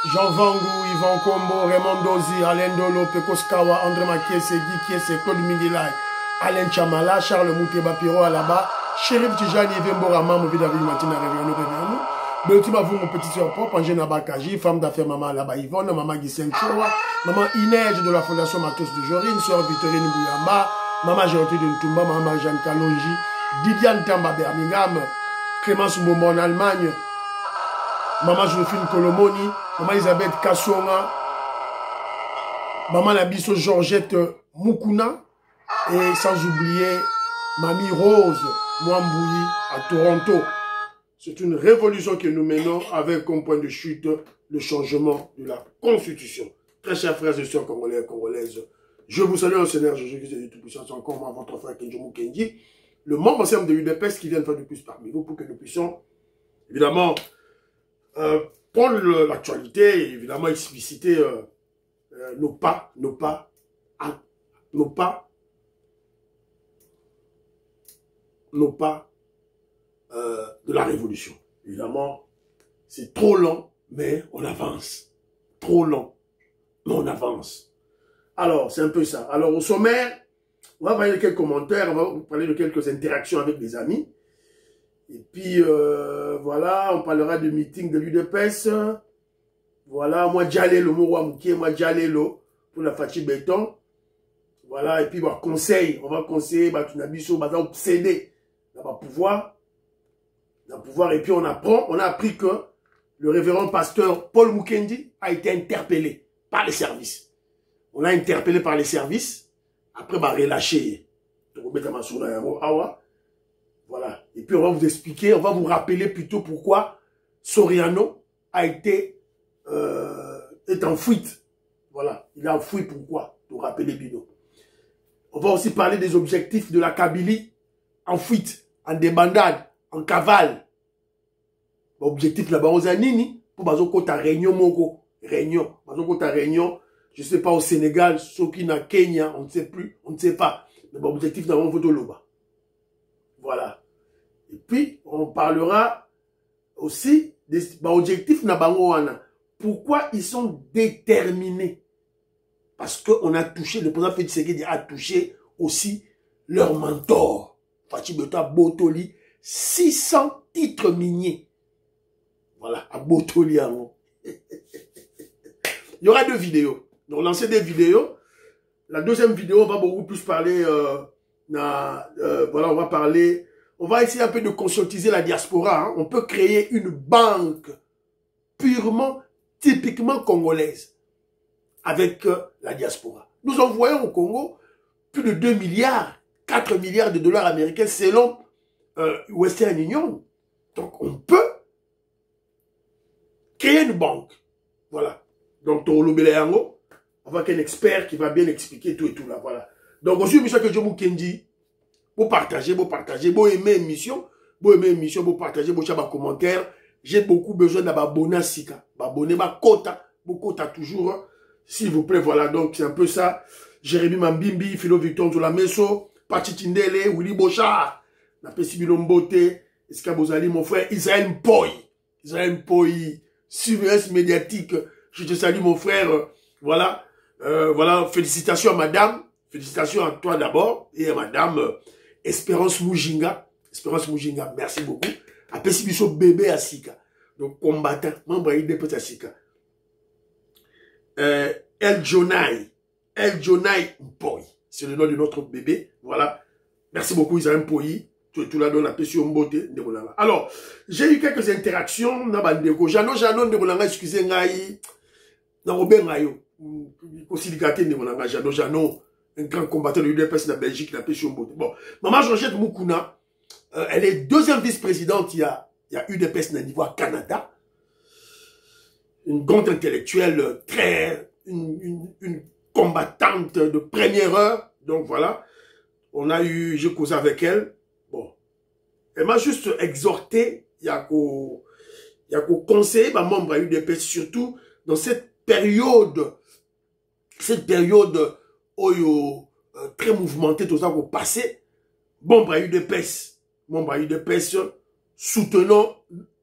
Jean Vangou, Yvan Kombo, Raymond Dozi, Alain Dolo, Pekos Kawa, André Makiese, Guy Kiese, Claude Mingilay, Alain Chamala, Charles Mouteba Piro Alaba, Chérif Tijani, Vembora Mamou, David Martina, Réveillon, Belutima, vous, mon petit soeur propre, Angène Bakaji, femme d'affaires Maman Alaba Yvonne, Maman Guissène Choua, Maman Inège de la Fondation Matos de Jorine, Sœur Victorine Bouyamba, Maman Géoté de Ntumba, Maman Jeanne Kalonji, Didiane Tamba Birmingham, Clémence Momo en Allemagne, Maman Joséphine Colomoni, Maman Elisabeth Kassonga, Maman Nabiso Georgette Mukuna, et sans oublier Mamie Rose Mwamboui à Toronto. C'est une révolution que nous menons avec comme point de chute le changement de la Constitution. Très chers frères et sœurs congolais et congolaises, je vous salue au Seigneur Jésus-Christ et Tout-Puissant, encore moi, votre frère Kenjomu Kenji, le membre ensemble de l'UDPS qui vient de faire du plus parmi vous pour que nous puissions, évidemment, prendre l'actualité et évidemment expliciter nos pas de la révolution. Évidemment, c'est trop lent, mais on avance. Trop lent, mais on avance. Alors, c'est un peu ça. Alors, au sommaire, on va parler de quelques commentaires, on va parler de quelques interactions avec des amis. Et puis, voilà, on parlera du meeting de l'UDPS. Voilà, moi, Djalelo, moi, Djalelo, pour la Fachi Béton. Voilà, et puis, on va conseiller, tu n'as biso, on va obséder. On va pouvoir, et puis on a appris que le révérend pasteur Paul Mukendi a été interpellé par les services. On l'a interpellé par les services, après bah relâché. Voilà. Et puis on va vous expliquer, on va vous rappeler plutôt pourquoi Soriano a été est en fuite. Voilà, il a fui pourquoi, pour rappeler Bino. On va aussi parler des objectifs de la Kabylie en fuite, en débandade, en cavale. Objectif là-bas aux anini pour bazo ta réunion moko réunion bazo ta réunion je sais pas au Sénégal ceux qui na Kenya on ne sait plus on ne sait pas mais objectif dans photo loba voilà et puis on parlera aussi des objectifs na bango wana pourquoi ils sont déterminés parce que on a touché le président Félix Tshisekedi a touché aussi leur mentor Fachi Beta Botoli 600 titres miniers. Voilà, à Botoliano. Il y aura 2 vidéos. Donc, lancer des vidéos. La deuxième vidéo, on va beaucoup plus parler, voilà, on va essayer un peu de conscientiser la diaspora. Hein. On peut créer une banque purement, typiquement congolaise avec la diaspora. Nous envoyons au Congo plus de 2 milliards, 4 milliards de dollars américains selon Western Union. Donc, on peut créer une banque. Voilà. Donc, on va avoir un expert qui va bien expliquer tout et tout là. Voilà. Donc, aussi, M. Kenjomu Kenji, vous partagez, vous aimez l'émission, vous partagez, vous chabez commentaire. J'ai beaucoup besoin d'abonner à Sika. Abonner ma quota, toujours. S'il vous plaît, voilà. Donc, c'est un peu ça. Jérémy Mambimbi, Philo Victor Zolameso, Pachi Tindele, Willy Bochard, Napesi Bilombote, Eskabozali, mon frère, Israël Mpoy. Surveillance médiatique, je te salue mon frère, voilà, voilà, félicitations à madame, félicitations à toi d'abord, et à madame Espérance Mujinga, merci beaucoup, à Pessibiso bébé à Sika, donc combattant, membre IDP à Sika, El Jonai Mpoy, c'est le nom de notre bébé, voilà, merci beaucoup Israël Mpoy. Tout là dans la pression beauté de Bolanga. Alors, j'ai eu quelques interactions na bandeko. Jano de Bolanga, excusez-moi, na Robert Ngayo. Possibilité de Bolanga, Jano, un grand combattant de l'UDPS de la Belgique, la pression beauté. Bon, Maman Georgette Mukuna, elle est deuxième vice-présidente, il y a UDPS na niveau à Canada. Une grande intellectuelle, une combattante de première heure. Donc voilà, j'ai causé avec elle. Elle m'a juste exhorté, il y a qu'au conseiller, ma membre à UDPS, surtout dans cette période très mouvementée, tout ça au passé, membre à UDPS, soutenons,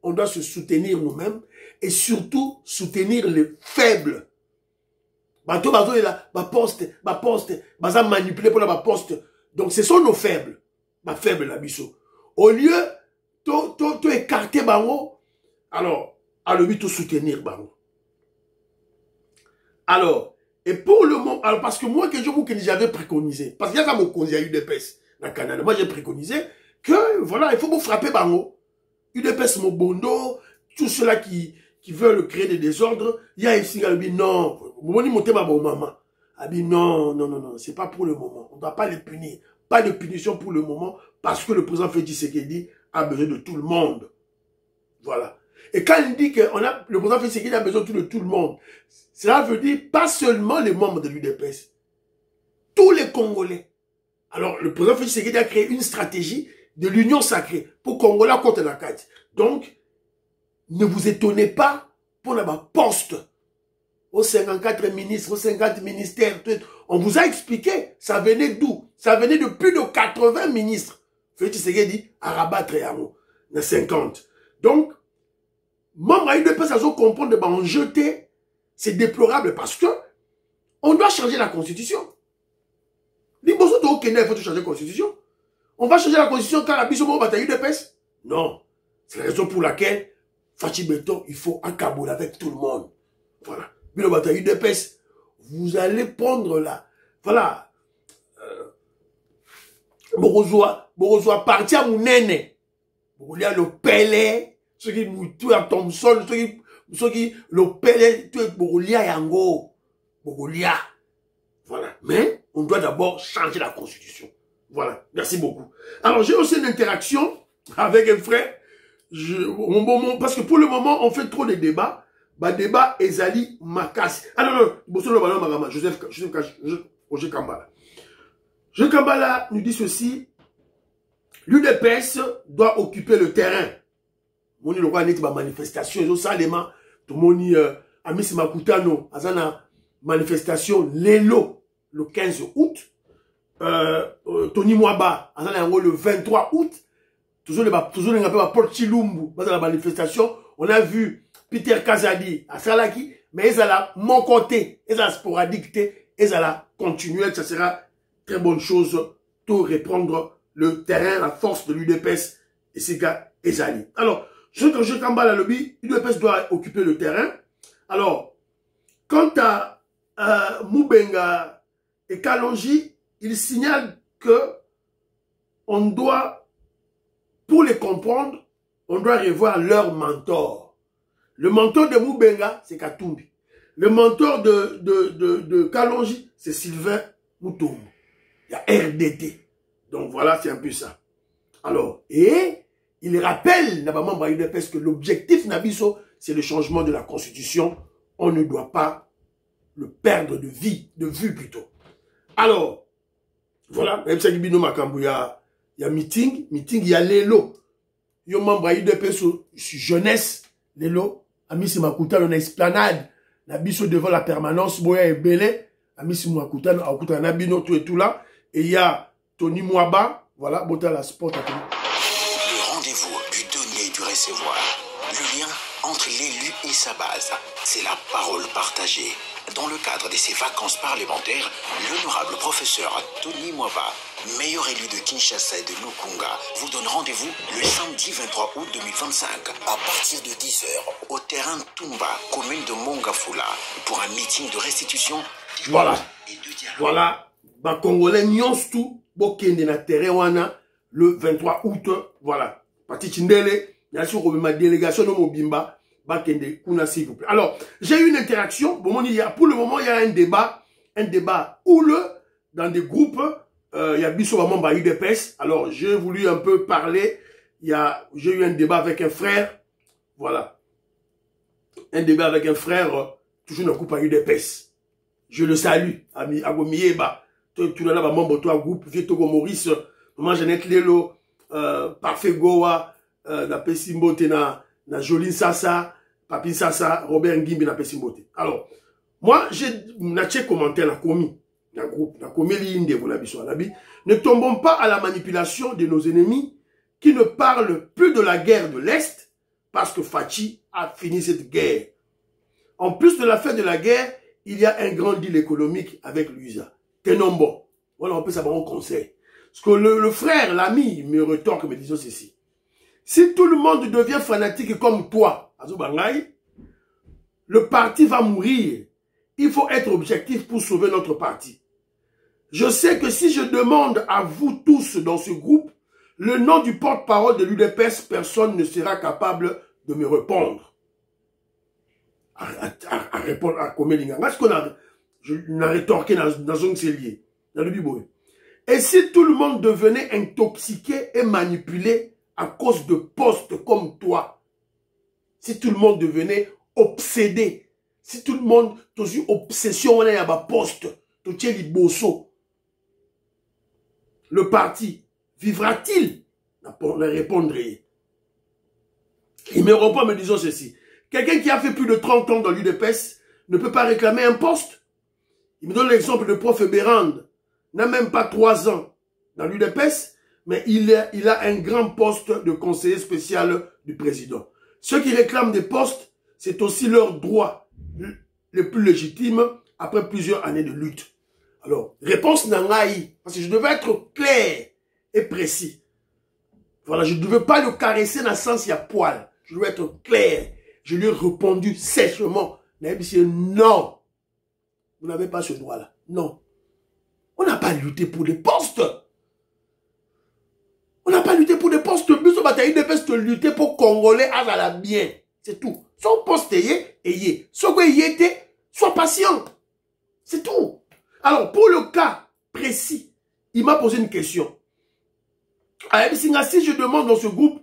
on doit se soutenir nous-mêmes et surtout soutenir les faibles. Bato bazo est là, ba poste, baza manipuler pour la poste. Donc ce sont nos faibles, ma faible la biso. Au lieu to écarter bango, alors à le but soutenir bango. Alors et pour le moment, alors parce que moi que j'avais préconisé, parce qu'il y a mon conseil à UDPS dans le Canada, moi j'ai préconisé que voilà il faut vous frapper bango. UDPS Mobondo, tous ceux-là qui veulent créer des désordres, il y a ici non. Non, c'est pas pour le moment. On ne doit pas les punir. Pas de punition pour le moment parce que le président Félix Tshisekedi a besoin de tout le monde. Voilà. Et quand il dit que le président Félix Tshisekedi a besoin de tout le monde, cela veut dire pas seulement les membres de l'UDPS, tous les Congolais. Alors, le président Félix Tshisekedi a créé une stratégie de l'union sacrée pour Congolais contre la carte. Donc, ne vous étonnez pas pour la poste. Aux 54 ministres, aux 50 ministères, on vous a expliqué, ça venait d'où? Ça venait de plus de 80 ministres. Félix Tshisekedi a rabattre Yango, dans 50. Donc, membre de l'UDPS, ils ont compris de en jeter, c'est déplorable parce que on doit changer la constitution. Il faut changer la constitution. On va changer la constitution quand la biso bataille UDPS? Non. C'est la raison pour laquelle Fachi Beton, il faut accabler avec tout le monde. Voilà. Bilo bataille UDPS, vous allez prendre là. Voilà. Borozoa parti à Mounene. Vous allez le Pelé, ceux qui mouillent à Thompson, ceux qui le Pelé, tout est Borolia Yango. Borolia. Voilà. Mais on doit d'abord changer la constitution. Voilà, merci beaucoup. Alors, j'ai aussi une interaction avec un frère. Parce que pour le moment, on fait trop de débats. Débat Ezali Makassi. Ah non, Joseph Roger Kambala. Joseph Kambala nous dit ceci. L'UDPS doit occuper le terrain. On dit le roi net manifestation. Ils ont salement. Tout le monde Amis Makutano. Azana manifestation Lelo le 15 août. Tony Mwaba, le 23 août, toujours les Paul Chilumbu, dans la manifestation, on a vu Peter Kazadi à Salaki, mais ils allaient mon côté, ils allaient sporadique, ils allaient continuer, ça sera très bonne chose pour reprendre le terrain, la force de l'UDPS et ces gars, Ezali. Alors, je Kambala la lobby, l'UDPS doit occuper le terrain. Alors, quant à Moubenga et Kalonji, il signale que on doit, pour les comprendre, on doit revoir leur mentor. Le mentor de Moubenga, c'est Katumbi. Le mentor de Kalonji, c'est Sylvain Moutoum. Il y a RDT. Donc voilà, c'est un peu ça. Alors, et il rappelle, notamment que l'objectif Nabiso, c'est le changement de la constitution. On ne doit pas le perdre de vue plutôt. Alors, voilà, même ça qui bino makambu, il y a meeting, il y a Lelo. Il y a membre UDPS sur jeunesse, Lelo, Amisi Makuta, on a esplanade, la biso devant la permanence, Boya et Belé, Amisi Makuta, on a bino tout et tout là, et il y a Tony Mwaba, voilà, Bota la sport. Le rendez-vous du donner et du recevoir, le lien entre l'élu et sa base, c'est la parole partagée. Dans le cadre de ses vacances parlementaires, l'honorable professeur Tony Mwaba, meilleur élu de Kinshasa et de Lukunga, vous donne rendez-vous le samedi 23 août 2025 à partir de 10h au terrain Tumba, commune de Mongafula, pour un meeting de restitution. Voilà. Voilà. Congolais nyons tout, bokende na terrain wana le 23 août. Voilà. Parti Chindele, bien sûr, ma délégation de Mobimba. S'il vous plaît. Alors, j'ai eu une interaction. Bon, pour le moment, il y a un débat houleux dans des groupes. Il y a Bissot Membre UDPS. Alors, j'ai voulu un peu parler. J'ai eu un débat avec un frère. Voilà. Un débat avec un frère, toujours dans le groupe UDPS. Je le salue. Ami Agomieba. Tu l'as là, membre de toi, groupe, Vietogo Maurice, Maman Jeannette Lelo, Parfait Goa, la Pessimbote na Joline Sassa, Papi Sassa, Robert Ngimbi na Pessimbote. Alors, moi, j'ai commenté la commis, dans le groupe, la commis l'inde, vous l'avez sur la Bible. Ne tombons pas à la manipulation de nos ennemis qui ne parlent plus de la guerre de l'Est, parce que Fachi a fini cette guerre. En plus de la fin de la guerre, il y a un grand deal économique avec Luisa. Tenons bon. Voilà, on peut savoir un conseil. Parce que le frère, l'ami, me retorque, me disant ceci. Si tout le monde devient fanatique comme toi, Azubangay, le parti va mourir. Il faut être objectif pour sauver notre parti. Je sais que si je demande à vous tous dans ce groupe le nom du porte-parole de l'UDPS, personne ne sera capable de me répondre. À répondre à Komelinga. Parce qu'on a rétorqué dans un cellier, dans le Bible. Et si tout le monde devenait intoxiqué et manipulé à cause de postes comme toi, si tout le monde devenait obsédé, si tout le monde, tu as une obsession, on a un poste, tu as les bosso, le parti vivra-t-il? On répondrait. Il me répond en me disant ceci. Quelqu'un qui a fait plus de 30 ans dans l'UDPS ne peut pas réclamer un poste. Il me donne l'exemple de prof Berand. N'a même pas 3 ans dans l'UDPS, mais il a un grand poste de conseiller spécial du président. Ceux qui réclament des postes, c'est aussi leur droit le plus légitime après plusieurs années de lutte. Alors, réponse Nangaï, parce que je devais être clair et précis. Voilà, je ne devais pas le caresser dans le sens il y a poil. Je devais être clair. Je lui ai répondu sèchement. Non, vous n'avez pas ce droit-là. Non. On n'a pas lutté pour des postes. On n'a pas lutté pour des postes. Nous sommes bataillés de postes lutter pour Congolais à la bien. C'est tout. Son poste ayé. Soit que y était, sois patient. C'est tout. Alors, pour le cas précis, il m'a posé une question. Si je demande dans ce groupe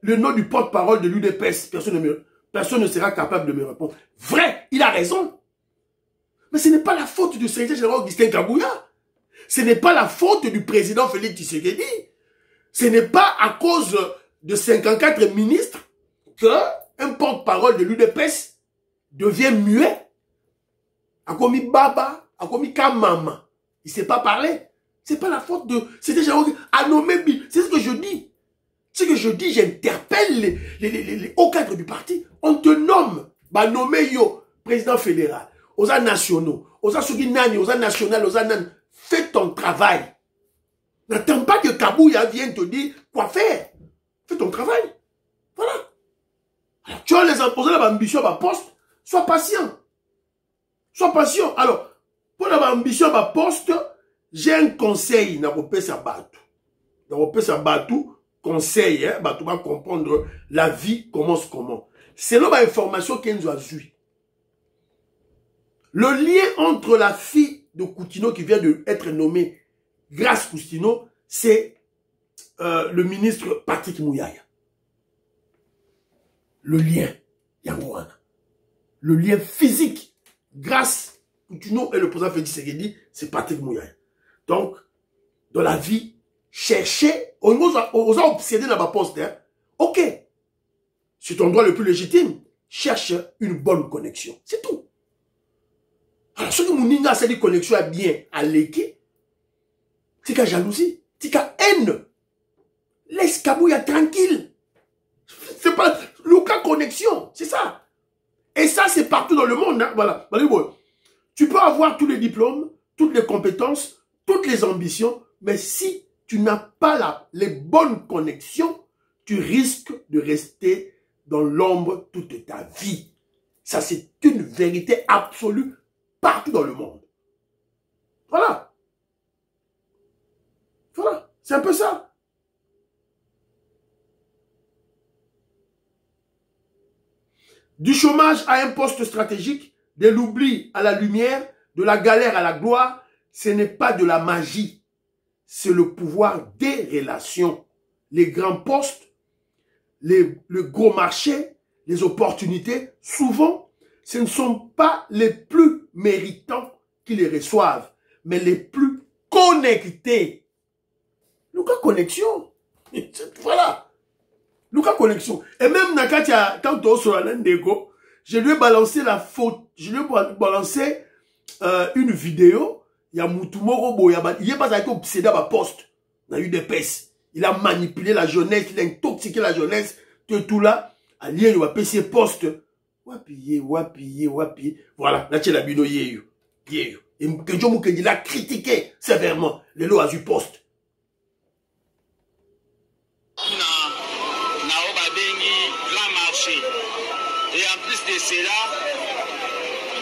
le nom du porte-parole de l'UDPS, personne ne sera capable de me répondre. Vrai, il a raison. Mais ce n'est pas la faute du secrétaire général Augustin Kabouya. Ce n'est pas la faute du président Félix Tshisekedi. Ce n'est pas à cause de 54 ministres qu'un porte-parole de l'UDPS devient muet. A commis Baba, a commis Kamama. Il ne sait pas parler. Ce n'est pas la faute de... C'est déjà à nommer... C'est ce que je dis. Ce que je dis, j'interpelle les hauts cadres du parti. On te nomme. Bah, nommé yo, président fédéral. Aux nationaux. Aux Suginani, aux nationaux, aux nan. Fais ton travail. N'attends pas que Kabouya vienne te dire quoi faire. Fais ton travail. Voilà. Alors, tu vas les imposer l'ambition à poste. Sois patient. Sois patient. Alors, pour l'ambition à poste, j'ai un conseil. N'a pas ça battu. N'a pas ça battu. Conseil, hein, tu vas comprendre la vie commence comment. Selon l'information qu'elle nous a vue. Le lien entre la fille de Coutinho qui vient d'être nommée Grace Coutinho, c'est le ministre Patrick Mouyaya. Le lien, Yangouana. Le lien physique, Grace Coutinho et le président Félix Tshisekedi, c'est Patrick Mouyaya. Donc, dans la vie, chercher, on nous a obsédé dans ma poste, hein. Ok. C'est ton droit le plus légitime. Cherche une bonne connexion. C'est tout. Alors, ce que Mouninga s'est dit connexion est bien à l'équipe, c'est qu'à jalousie, c'est qu'à haine. Laisse Kabouya tranquille. C'est pas Lucas connexion, c'est ça. Et ça, c'est partout dans le monde, hein. Voilà. Tu peux avoir tous les diplômes, toutes les compétences, toutes les ambitions, mais si tu n'as pas les bonnes connexions, tu risques de rester dans l'ombre toute ta vie. Ça, c'est une vérité absolue partout dans le monde. Voilà. Voilà. C'est un peu ça. Du chômage à un poste stratégique, de l'oubli à la lumière, de la galère à la gloire, ce n'est pas de la magie. C'est le pouvoir des relations. Les grands postes, le gros marché, les opportunités, souvent, ce ne sont pas les plus méritants qui les reçoivent, mais les plus connectés. Lucas Connexion. Voilà. Lucas Connexion. Et même quand tu es sur la Ndeko, je lui ai balancé la faute. Je lui ai balancé une vidéo. Il y a Moutoumoro Boyaba. Il n'est pas été obsédé à ma poste. Il a eu des pèses. Il a manipulé la jeunesse. Il a intoxiqué la jeunesse. Tout là. allié wa PC poste wapi. Voilà, là tu la bino yeyo. Et que John Mukendi l'a critiqué sévèrement. Le lot a eu poste. Et en plus de cela,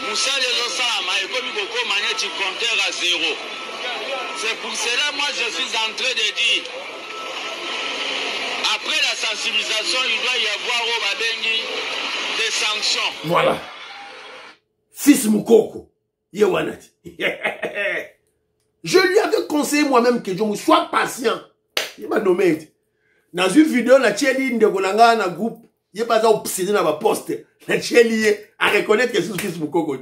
Moussa de Losama est comme beaucoup magnétique compteur à 0. C'est pour cela moi je suis en train de dire, après la sensibilisation, il doit y avoir au Babengi des sanctions. Voilà. Fils Moukoko, Yewanati. Je lui avais conseillé moi-même que je sois patient. Il m'a nommé. Dans une vidéo, la Tchéli de Golanga dans le groupe, il n'est pas obsédé dans ma poste. La Tchéli à reconnaître que c'est Fils Moukoko.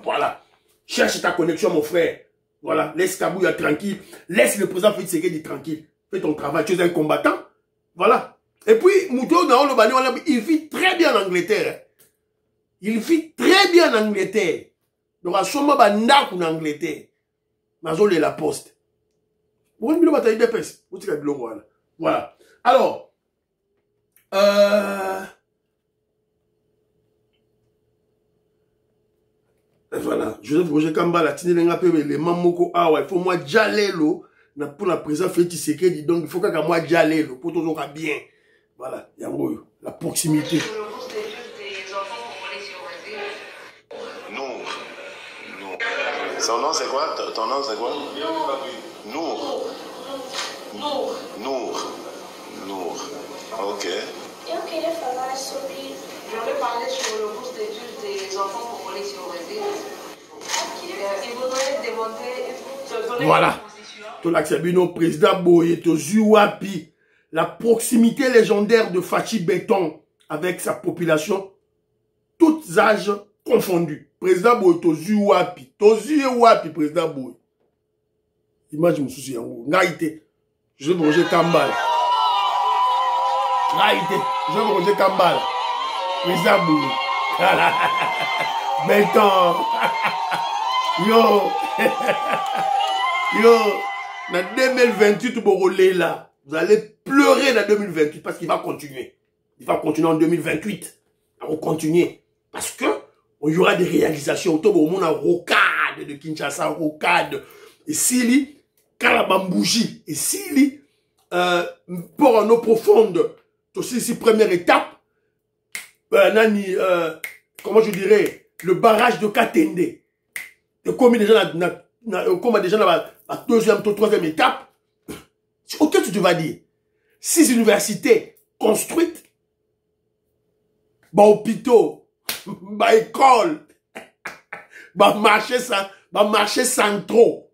Voilà. Cherche ta connexion, mon frère. Voilà. Laisse Kabouya tranquille. Laisse le président Félix Tshisekedi tranquille. Fais ton travail. Tu es un combattant. Voilà. Et puis, Mouto, il vit très bien en Angleterre. Il vit très bien en Angleterre. Donc, à ce moment, il en Angleterre. Mazole la poste. Voilà. Alors, voilà. Joseph Roger Kambala, les mamoko, il faut moi jalelo pour la présence Félix Tshisekedi. Donc, il faut que moi jalelo pour tout le bien. Voilà. La proximité. Son nom c'est quoi? Ton nom c'est quoi? Nour. Nour. Ok. Je vais parler sur le bourse d'études des enfants congolais sur le Brésil. Il faudrait démontrer. Voilà. Tout l'accès président Boye, Wapi. La proximité légendaire de Fachi Béton avec sa population, tous âges confondus. Président Boye, Wapi. Wapi, président Boye. Imagine mon souci en haut. Ngaïté. Je vais manger Kambal. Ngaïté. Je vais manger Kambal. Président Boye. Voilà. Béton. Yo. En 2028, là, vous allez pleurer en 2028 parce qu'il va continuer. Il va continuer en 2028. On va continuer. Parce que il y aura des réalisations. Autour du monde, rocade de Kinshasa, rocade. Et s'il Kalabambouji. Et s'il pour en eau profonde, aussi première étape, comment je dirais, le barrage de Katende. Et comme déjà dans la deuxième, troisième étape, auquel tu vas dire, 6 universités construites, hôpitaux, écoles, marchés centraux.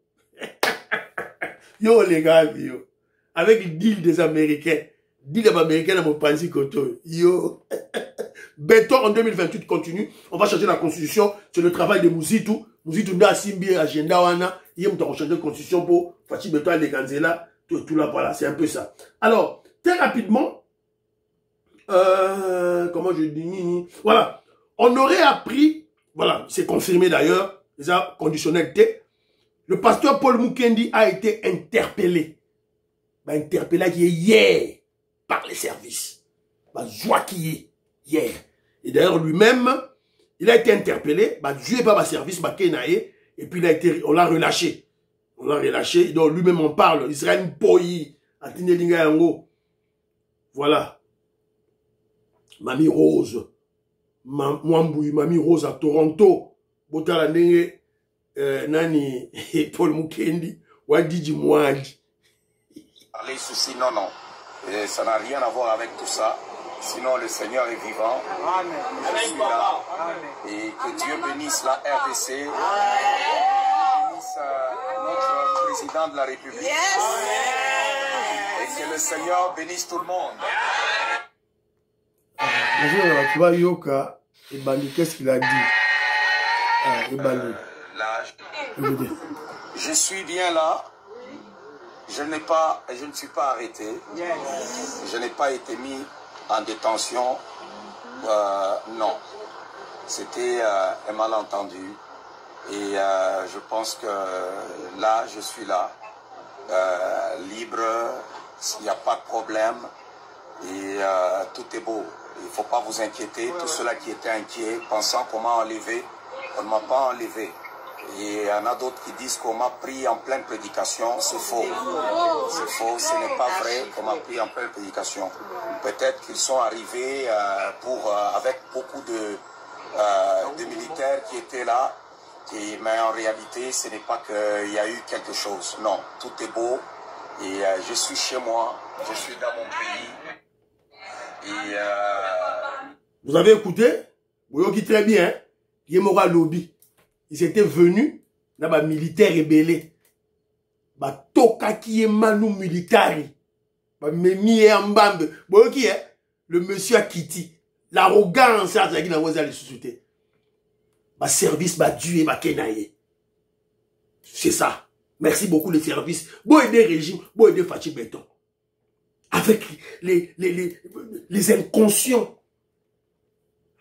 Yo les gars, yo, avec le deal des Américains, deal des Américains dans mon panzi koto, yo. Béton en 2028 continue, on va changer la constitution, c'est le travail de Mouzitou. Mouzitou n'a simbi agenda wana, il y a changer la constitution pour Fachi Béton les Ganzela, tout là, voilà, c'est un peu ça. Alors, très rapidement, comment je dis, voilà, on aurait appris, voilà, c'est confirmé d'ailleurs, les conditionnalité, le pasteur Paul Mukendi a été interpellé. Interpellé hier par les services. Joie qui est hier. Et d'ailleurs lui-même, il a été interpellé, Dieu pas ma service, et puis on l'a relâché. On l'a relâché, donc lui-même en parle. Israël Poyi, à Tinelinga Yango. Voilà. Mamie Rose. Mamie Rose à Toronto. Botala Nenge. Nani Paul Mukendi. Wadiji Mouadi. Les soucis, non. Et ça n'a rien à voir avec tout ça. Sinon, le Seigneur est vivant. Amen. Je suis là. Amen. Et que Dieu bénisse la RDC. Bénisse notre président de la République. Yes. Et que le Seigneur bénisse tout le monde. Tu vas Yoka, et Bali, qu'est-ce qu'il a dit? Je suis bien là. Je ne suis pas arrêté. Je n'ai pas été mis en détention. Non. C'était un malentendu. Et je pense que là, je suis là. Libre. Il n'y a pas de problème. Et tout est beau. Il ne faut pas vous inquiéter. Tous ceux-là qui étaient inquiets, pensant qu'on m'a enlevé, on ne m'a pas enlevé. Et il y en a d'autres qui disent qu'on m'a pris en pleine prédication. C'est faux. C'est faux, ce n'est pas vrai qu'on m'a pris en pleine prédication. Peut-être qu'ils sont arrivés avec beaucoup de militaires qui étaient là. Mais en réalité, ce n'est pas qu'il y a eu quelque chose. Non, tout est beau. Et je suis chez moi. Je suis dans mon pays. Et vous avez écouté? Vous voyez très bien. Hein? Yemora Lobby. Ils étaient venus dans les militaires rebellés. Bah, toka qui est manu militari. Bah, memi en bambe. Vous voyez qui est? Le monsieur a quitté. L'arrogance, c'est ça qui n'a pas les sociétés. Bah, service, bah, Dieu, bah, kenaye. C'est ça. Merci beaucoup, les services. Bon, aider régime, bon, aider Fachi Béton. Avec les inconscients.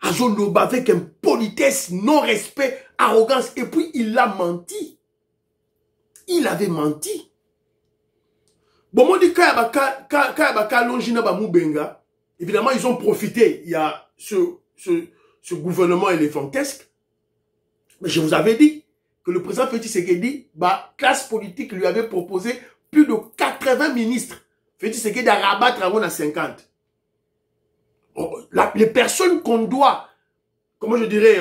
Avec une politesse, non-respect, arrogance. Et puis, il a menti. Il avait menti. Bon, on dit évidemment, ils ont profité. Il y a ce gouvernement éléphantesque. Mais je vous avais dit que le président Félix Tshisekedi, classe politique lui avait proposé plus de 80 ministres. Félix Tshisekedi a rabattu à 50. Les personnes qu'on doit, comment je dirais,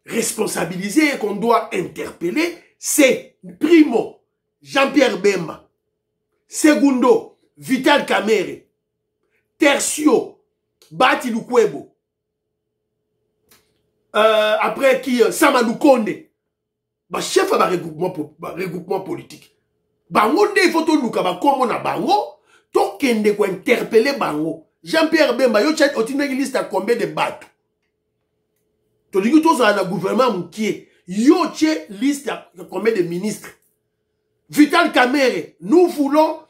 responsabiliser, qu'on doit interpeller, c'est primo, Jean-Pierre Bemba, segundo, Vital Kamerhe, tertio, Bati Lukwebo, après qui, Samadou Konde, chef de regroupement politique. Bango de il faut tout luka ba komo na bango, to kende ko interpeller bango. Jean-Pierre Bemba, yo chat otine liste à combien de bateaux. To digu to za na gouvernement moukie, yo tche liste à combien de ministres. Vital Kamerhe, nous voulons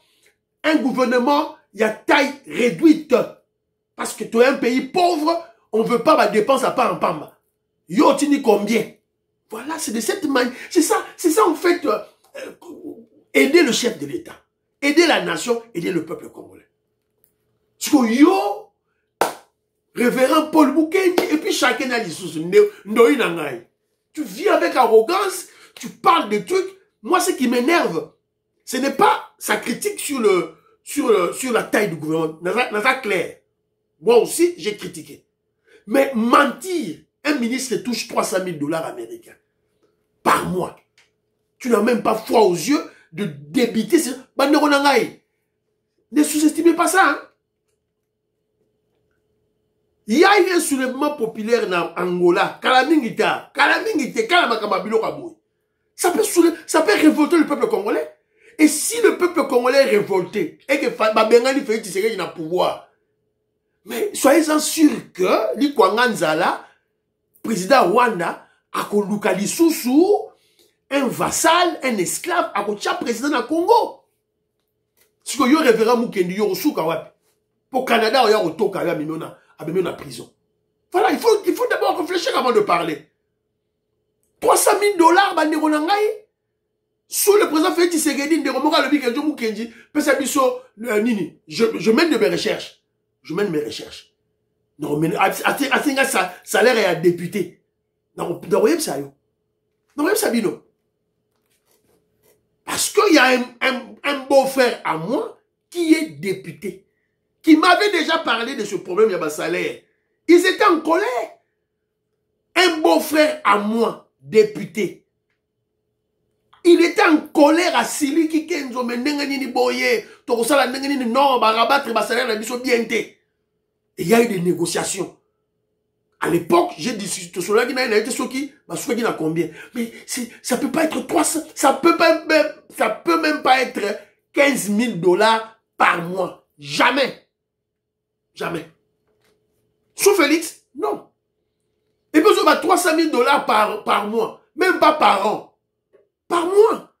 un gouvernement y a taille réduite. Parce que tu es un pays pauvre, on veut pas ma dépense à part en pamba. Yo tini combien? Voilà, c'est de cette manière. C'est ça en fait, aider le chef de l'État, aider la nation, aider le peuple congolais. Parce que yo, révérend Paul Mukendi, et puis chacun a dit tu viens avec arrogance, tu parles de trucs. Moi, ce qui m'énerve, ce n'est pas sa critique sur la taille du gouvernement. N'est-ce clair? Moi aussi, j'ai critiqué. Mais mentir, un ministre touche 300 000 $ américains par mois. Tu n'as même pas foi aux yeux de débiter. Ne sous-estimez pas ça. Hein? Il y a eu un soulèvement populaire en Angola. Ça peut révolter le peuple congolais. Et si le peuple congolais est révolté, et que Bengali Félix Tshisekedi n'a pouvoir, mais soyez-en sûrs que Likwanganzala, président Rwanda, a kolukali sousou, un vassal, un esclave, a kocha président na Congo. Si yo révérend Mukendi yo souka wapi. Pour Canada, yo otoka ya minona. À prison. Voilà, il faut d'abord réfléchir avant de parler. 300 000 $, bandeko nangai. Sous le président Félix Tshisekedi, je mène de mes recherches. Je mène mes recherches. Non, mais ça salaire est à député. Non, parce qu'il y a un beau-frère à moi qui est député, qui m'avait déjà parlé de ce problème de salaire. Ils étaient en colère. Un beau-frère à moi, député. Il était en colère à Sili qui kenzo mendenganini boye. Tokosala ndenganini non, ba rabattre ba salaire na biso bienté. Il y a eu des négociations. À l'époque, j'ai dit cela qui n'a été ce qui n'a combien. Mais ça peut pas être 300, ça peut même pas être 15 000 $ par mois. Jamais. Jamais. Sous Félix, non. Et puis, on va 300 000 $ par mois. Même pas par an. Par mois.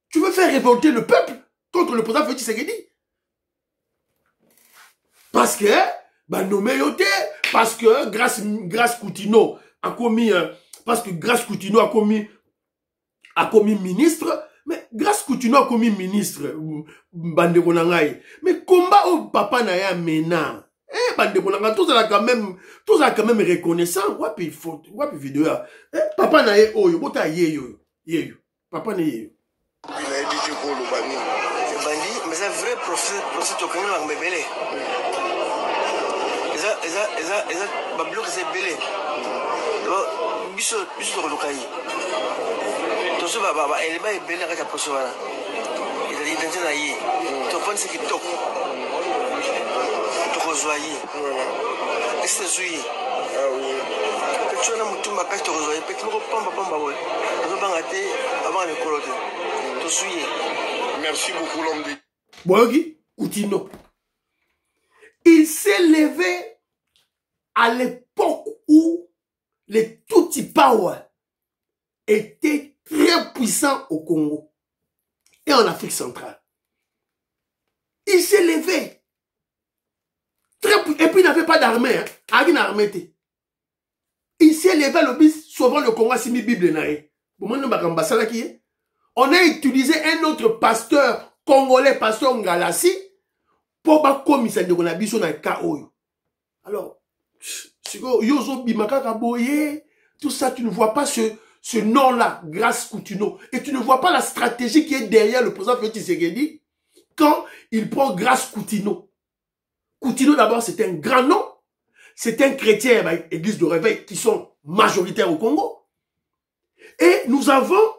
Tu veux faire révolter le peuple contre le président Félix Tshisekedi. Parce que, nommé yoté, parce que Grâce Coutinho a commis, a commis ministre. Mais Grâce Coutinho a commis ministre, Bandeko Nangai. Mais combat au papa na ya mena. Eh, bande de tous ça quand même reconnaissant. Wapi photo, wapi vidéo. Eh, papa na ye oyo, bota ye yo. Papa na ye. Mais c'est vrai professeur Tokani la mbebele. Eza bablo c'est belé. Biso to lokai. To so baba elle ba belé ka poso wana. Il a dit na yi. To pense ki tok. To kozwayi. Est-ce zui? Ah oui. Que tu na mutumba ka to kozwayi pe ko pamba boy. To banga te avant le kolote. To zui. Merci beaucoup l'homme de Boyogi, Koutino. Il s'est levé à l'époque où les Tutsi Power étaient très puissants au Congo et en Afrique centrale. Il s'est levé. Et puis il n'avait pas d'armée. Hein. Il s'est levé le bis, sauvant le Congo, c'est mi Bible. On a utilisé un autre pasteur congolais, pasteur Ngalassi, pour pas commissaire de Gonabiso dans le cas. Alors, tout ça, tu ne vois pas ce nom-là, Grâce Coutinho. Et tu ne vois pas la stratégie qui est derrière le président Félix Tshisekedi quand il prend Grâce Coutinho. Coutinho, d'abord, c'est un grand nom. C'est un chrétien, église de réveil, qui sont majoritaires au Congo. Et nous avons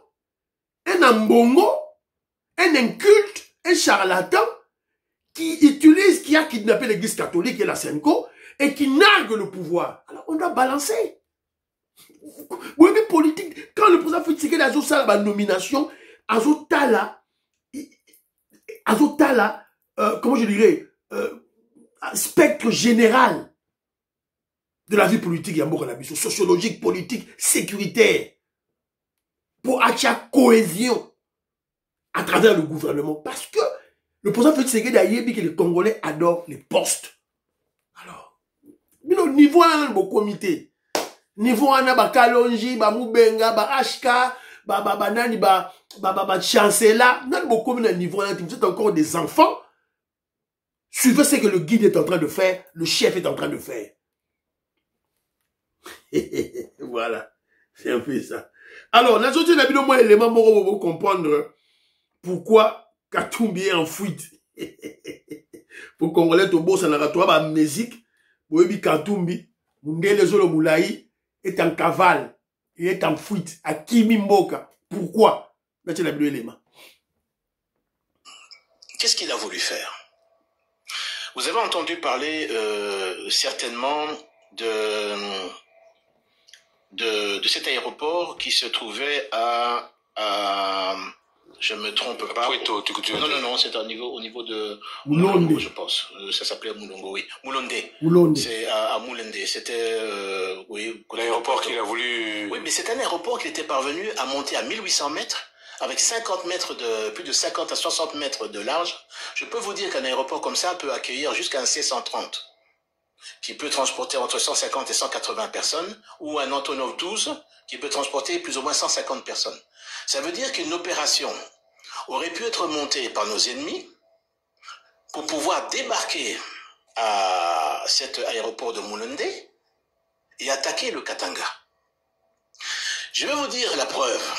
un ambongo, un inculte, un charlatan qui a kidnappé l'église catholique et la Senko et qui nargue le pouvoir. Alors on doit balancer. Oui, mais politique, quand le président fait tirer la nomination, Azotala, comment je dirais, spectre général de la vie politique, sociologique, politique, sécuritaire, pour acquérir cohésion à travers le gouvernement. Parce que le président Félix Tshisekedi a dit que les Congolais adorent les postes. Alors, niveau un bon comité, niveau un ba Kalonji, ba Moubenga, ba HK, ba chancela, nan bon comité niveau un, vous êtes encore des enfants. Suivez ce que le guide est en train de faire, le chef est en train de faire. Voilà, c'est un peu ça. Alors, la société n'a pas de moins élément pour comprendre pourquoi Katumbi est en fuite. Pour Congolais, to boss en aratoire, ba musique, pour Katumbi, Mundele Zolo Moulaï est en cavale, il est en fuite à Kimi Mboka. Pourquoi? Là, tu n'as pas d'élément. Qu'est-ce qu'il a voulu faire? Vous avez entendu parler certainement de cet aéroport qui se trouvait à je me trompe pas. Non, c'est au niveau de Moulonde, je pense. Ça s'appelait Moulongo, oui. Moulonde. C'est à Moulonde. C'était oui, l'aéroport qu'il a voulu. Oui, mais c'est un aéroport qui était parvenu à monter à 1800 mètres avec 50 mètres plus de 50 à 60 mètres de large. Je peux vous dire qu'un aéroport comme ça peut accueillir jusqu'à un C-130 qui peut transporter entre 150 et 180 personnes, ou un Antonov 12 qui peut transporter plus ou moins 150 personnes. Ça veut dire qu'une opération aurait pu être montée par nos ennemis pour pouvoir débarquer à cet aéroport de Moulonde et attaquer le Katanga. Je vais vous dire la preuve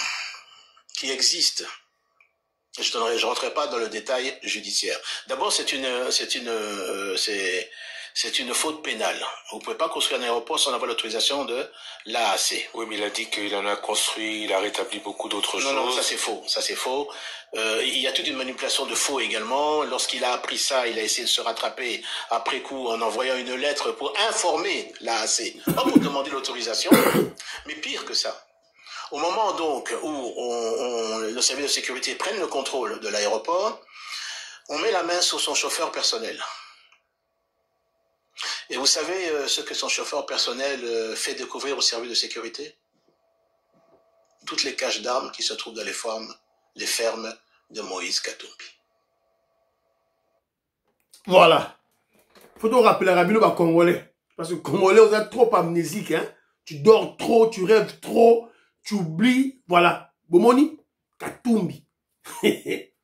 qui existe. Je ne rentrerai pas dans le détail judiciaire. D'abord, c'est une faute pénale. Vous ne pouvez pas construire un aéroport sans avoir l'autorisation de l'AAC. Oui, mais il a dit qu'il en a construit, il a rétabli beaucoup d'autres choses. Non, ça c'est faux. Ça c'est faux. Il y a toute une manipulation de faux également. Lorsqu'il a appris ça, il a essayé de se rattraper après coup en envoyant une lettre pour informer l'AAC. Pas pour demander l'autorisation, mais pire que ça. Au moment donc où le service de sécurité prenne le contrôle de l'aéroport, on met la main sur son chauffeur personnel. Et vous savez ce que son chauffeur personnel fait découvrir au service de sécurité? Toutes les caches d'armes qui se trouvent dans les fermes de Moïse Katumbi. Voilà. Faut te rappeler la rabino congolais. Parce que congolais, on est trop amnésique. Hein? Tu dors trop, tu rêves trop, tu oublies. Voilà. Bomoni, Katumbi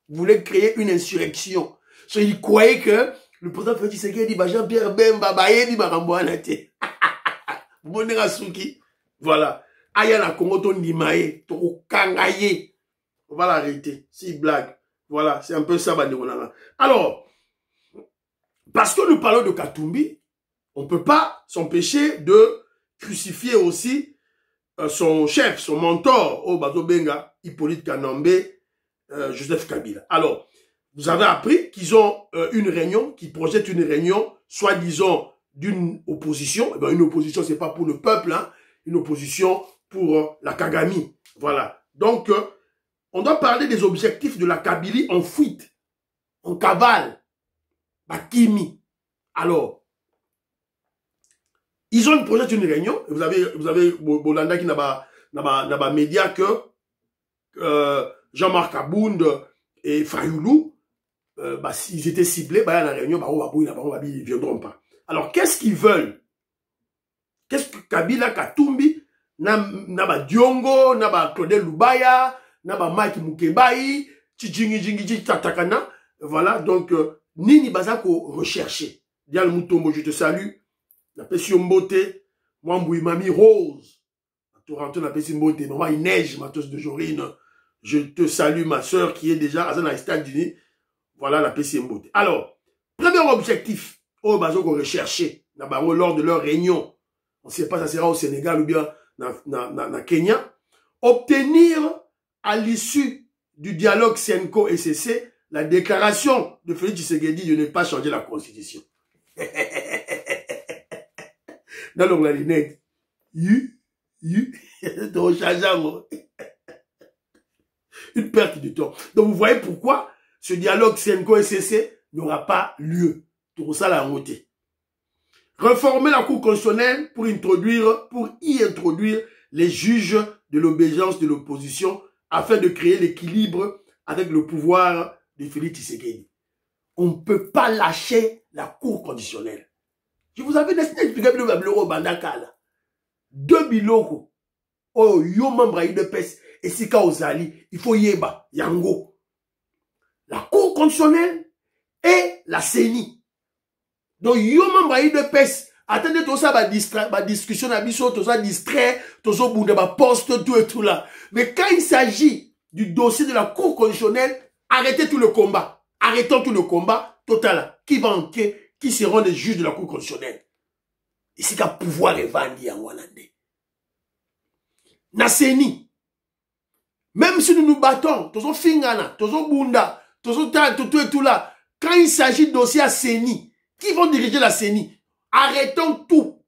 voulait créer une insurrection. So, il croyait que Le président Félix Tshisekedi dit Jean-Pierre Bemba, Bayedi Maramboana te. Bonera Souki. Voilà. Aya na Congo ton Nimae, to Kangaye. On va l'arrêter. Si blague. Voilà, c'est un peu ça, Banderonanga. Alors, parce que nous parlons de Katumbi, on ne peut pas s'empêcher de crucifier aussi son chef, son mentor, au Bazo Benga, Hippolyte Kanambe, Joseph Kabila. Alors, vous avez appris qu'ils ont une réunion, qu'ils projettent une réunion, soi-disant d'une opposition. Eh bien, une opposition, c'est pas pour le peuple, hein, une opposition pour la Kagami. Voilà. Donc, on doit parler des objectifs de la Kabylie en fuite, en cavale, Bakimi. Alors, ils ont projeté une réunion. Vous avez Bolanda qui n'a pas média que Jean-Marc Abound et Fayoulou, ils étaient ciblés, bah, la réunion, ils ne viendront pas. Alors, qu'est-ce qu'ils veulent? Qu'est-ce que Kabila, Katumbi, n'a Diongo, n'a Claudel Lubaya, n'a Mike Mukebai, Tijingi, Tatakana. Voilà, donc, Nini Bazako recherché. Dial Moutombo, je te salue. La Pession Mbote, Mwamboui Mami Rose. Toronto, la Pession Mbote, maman il neige, Matos de Jorine. Je te salue, ma soeur, qui est déjà à les États-Unis. Voilà la Pession Mbote. Alors, premier objectif, au Bazoko recherché, lors de leur réunion. On ne sait pas, ça sera au Sénégal ou bien dans Kenya. Obtenir, à l'issue du dialogue Senko-SCC, la déclaration de Félix Tshisekedi de ne pas changer la constitution. Dans la lunette, une perte de temps. Donc vous voyez pourquoi ce dialogue Senko-SCC n'aura pas lieu. Tout ça l'a noté. Réformer la Cour constitutionnelle pour y introduire les juges de l'obéissance de l'opposition afin de créer l'équilibre avec le pouvoir de Félix Tshisekedi. On ne peut pas lâcher la Cour constitutionnelle. Je vous avais expliqué le bureau Bandakala. 2 biloko. Oh, yo membre de PES et Sika Ozali, il faut yeba, yango. La Cour constitutionnelle et la CENI. Donc, yo membre de PES, attendez tout ça, ma discussion, tout ça distrait, tout ça, ma poste, tout et tout là. Mais quand il s'agit du dossier de la Cour constitutionnelle, arrêtez tout le combat. Arrêtons tout le combat total. Qui va enquêter? Qui seront les juges de la Cour constitutionnelle? Ici, qu'à pouvoir revendiquer en Wallandais. Naseni. Même si nous nous battons, tous Fingana, tous Bunda, tous tout là, quand il s'agit de dossier à CENI, qui vont diriger la CENI? Arrêtons tout.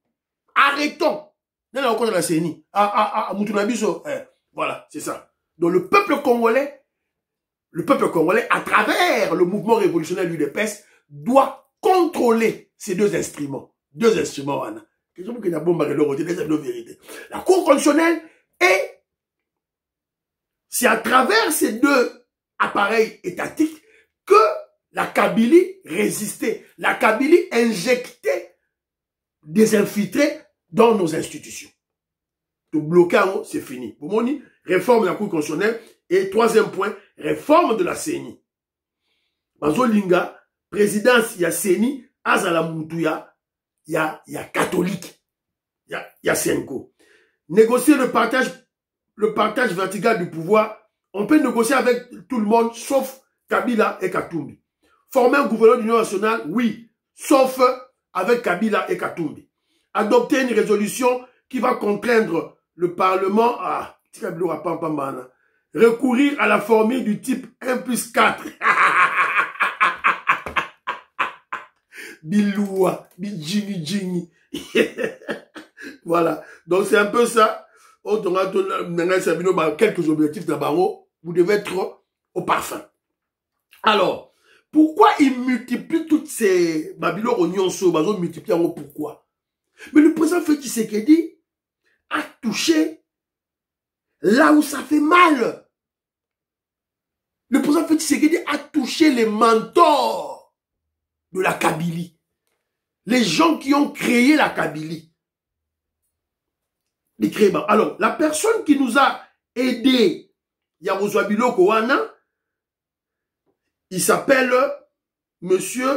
Arrêtons. Non, on connaît la CENI. Moutunabiso. Voilà, c'est ça. Donc le peuple congolais, à travers le mouvement révolutionnaire UDPS, doit contrôler ces deux instruments. La Cour constitutionnelle et c'est à travers ces deux appareils étatiques que la Kabylie résistait. La Kabylie injectait des infiltrés dans nos institutions. Tout blocage, c'est fini. Pour moi, réforme de la Cour constitutionnelle et troisième point, réforme de la CENI. Bazolinga, présidence, il y a CENI, Azala Moutouya, il y a catholique, il y a Senko. Négocier le partage vertical du pouvoir, on peut négocier avec tout le monde, sauf Kabila et Katumbi. Former un gouvernement d'union nationale, oui, sauf avec Kabila et Katumbi. Adopter une résolution qui va contraindre le Parlement à recourir à la formule du type 1+4. Biloua, Bijini. Voilà. Donc c'est un peu ça. Quelques objectifs d'abord. Vous devez être au parfum. Alors, pourquoi ils multiplient toutes ces Babylon oignons sur Bazo multiplient en pourquoi? Mais le président Félix Tshisekedi a touché là où ça fait mal. Le président Félix Tshisekedi a touché les mentors de la Kabylie. Les gens qui ont créé la Kabylie. Alors, la personne qui nous a aidé, Yarozwa Biloko Wana, il s'appelle Monsieur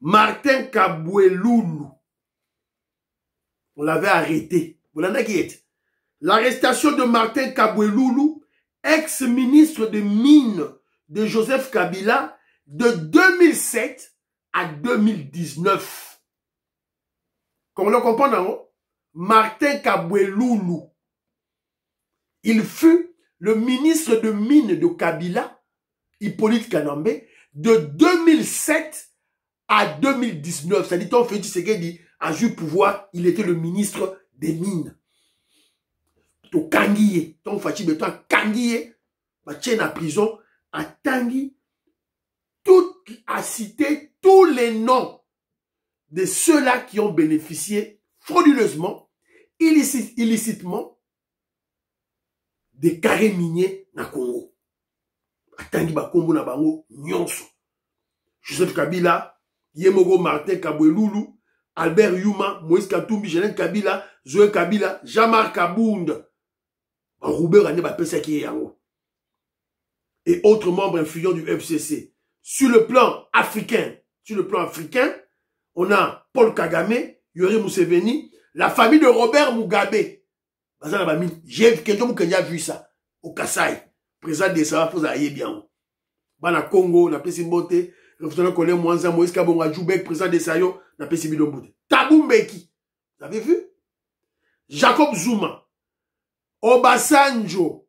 Martin Kaboueloulou. On l'avait arrêté. Vous l'en avez dit. L'arrestation de Martin Kaboueloulou, ex-ministre des Mines de Joseph Kabila, de 2007 à 2019. Comme on le comprend, non? Martin Kaboueloulou. Il fut le ministre de Mines de Kabila, Hippolyte Kanambe, de 2007 à 2019. Ça dit, on fait ce qu'il dit, en jus pouvoir, il était le ministre des Mines. To Kangiye, ton Fachi Beton Kangiye, bah tient en prison, à Tangi, a cité tous les noms de ceux-là qui ont bénéficié frauduleusement, illicitement, des carrés miniers na Congo. À Tangi Bakombo na Bango, Nyonso. Joseph Kabila, Yemogo Martin Kaboueloulou, Albert Yuma, Moïse Katumbi, Jeanette Kabila, Zoé Kabila, Jean-Marc Kabound, et autres membres influents du FCC. Sur le plan africain, on a Paul Kagame, Yoweri Museveni, la famille de Robert Mugabe. J'ai quelqu'un qui a vu ça au Kasaï. Président de ça, vous avez bien. Bana Congo, na pesi mbote, représentant Colin Mwanza, Moïse Kabonga Djoubek, président de Sayo, na pesi bidombote. Thabo Mbeki. Vous avez vu? Jacob Zuma. Obasanjo,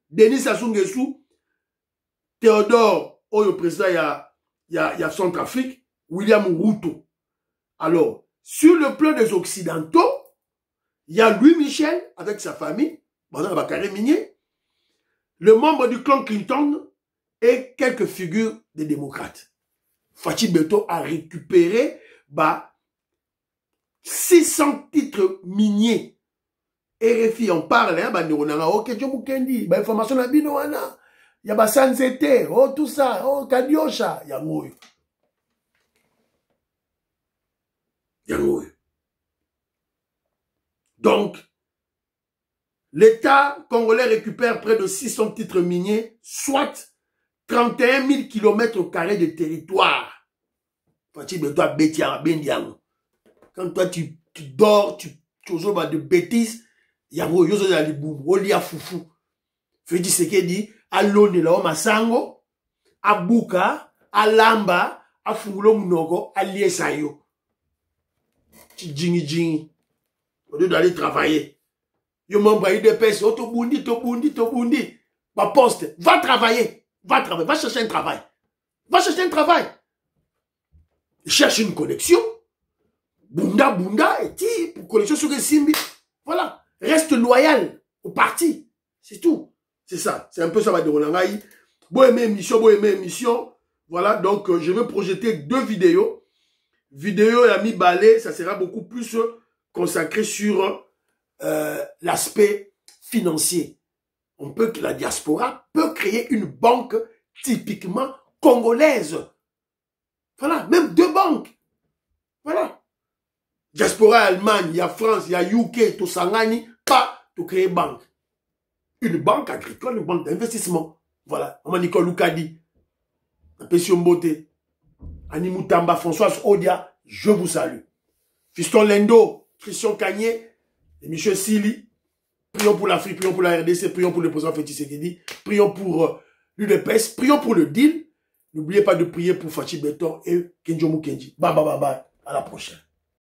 Denis Sassou Nguesso, Théodore, le président il y a Centrafrique, William Ruto. Alors, sur le plan des Occidentaux, il y a Louis Michel avec sa famille, le membre du clan Clinton et quelques figures des démocrates. Fachi Beto a récupéré 600 titres miniers. RFI, on parle, ok, Djomukendi, information na bino wana, ya ba Sanzete, oh tout ça, oh Kadiosha, ya ngoyo. Donc, l'État congolais récupère près de 600 titres miniers, soit 31 000 km² de territoire. Quand toi tu dors, tu joues de bêtises, yango yozo ya libumu oli ya fufu fedi sekedi alone la masango abuka alamba afungulo munoko aliesa yo jingi au lieu d'aller travailler yo membre IDPS to bundi ba poste va travailler va chercher un travail cherche une connexion bunda et ti pour connexion sur les simbi voilà. Reste loyal au parti. C'est tout. C'est ça. C'est un peu ça. Bon aimer émission. Voilà. Donc, je vais projeter 2 vidéos. Vidéo et ami balai, ça sera beaucoup plus consacré sur l'aspect financier. La diaspora peut créer une banque typiquement congolaise. Voilà. Même 2 banques. Voilà. Diaspora Allemagne, il y a France, il y a UK, tout Sangani, pas de créer banque. Une banque agricole, une banque d'investissement. Voilà. Maman Nicole Loukadi, Pession Mbote, Annie Moutamba, Françoise Odia, je vous salue. Fiston Lendo, Christian Kanye, et Michel Sili, prions pour l'Afrique, prions pour la RDC, prions pour le président Félix Tshisekedi, prions pour l'UDPS, prions pour le deal. N'oubliez pas de prier pour Fachi Beton et Kenjo Mukendi. Bye. À la prochaine.